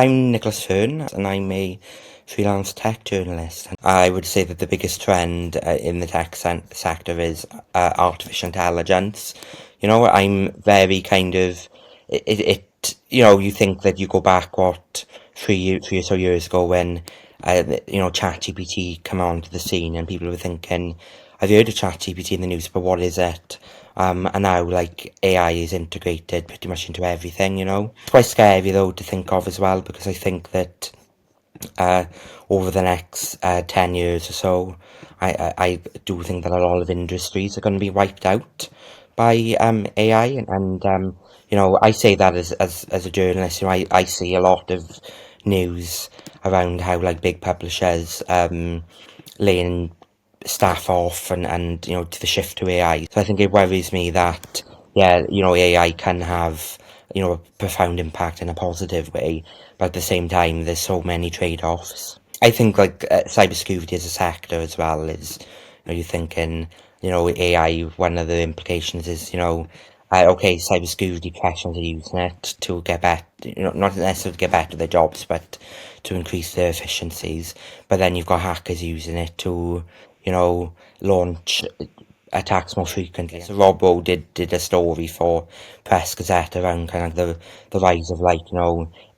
I'm Nicholas Fearn, and I'm a freelance tech journalist. I would say that the biggest trend in the tech sector is artificial intelligence. I'm very kind of it. You think that you go back three or so years ago when ChatGPT came onto the scene, and people were thinking, "I've heard of ChatGPT in the news, but what is it?" And now, like, AI is integrated pretty much into everything. It's quite scary though to think of as well, because I think that uh, over the next 10 years or so, I do think that a lot of industries are going to be wiped out by AI. And I say that as a journalist. I see a lot of news around how, like, big publishers laying staff off and to the shift to AI. So I think it worries me that, yeah, AI can have, a profound impact in a positive way, but at the same time, there's so many trade-offs. I think, like, cybersecurity as a sector as well is, you're thinking, AI, one of the implications is, okay, cybersecurity professionals are using it to get better, not necessarily to get better at their jobs, but to increase their efficiencies. But then you've got hackers using it to, launch attacks more frequently. So Robbo did a story for Press Gazette around kind of the rise of, like,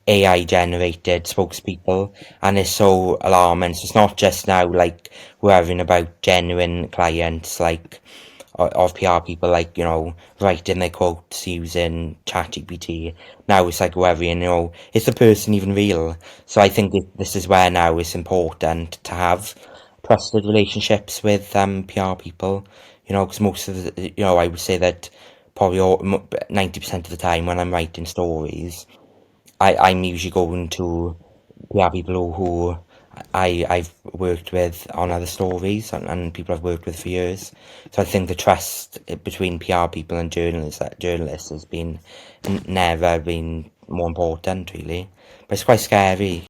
AI generated spokespeople, and it's so alarming. So it's not just now, like, we're having about genuine clients, like, of PR people, like, writing their quotes using ChatGPT. Now it's like whether, is the person even real? So I think this is where now it's important to have trusted relationships with PR people, because most of the, I would say that probably 90% of the time when I'm writing stories, I'm usually going to people who I've worked with on other stories, and people I've worked with for years. So I think the trust between PR people and journalists has been never been more important, really. But it's quite scary.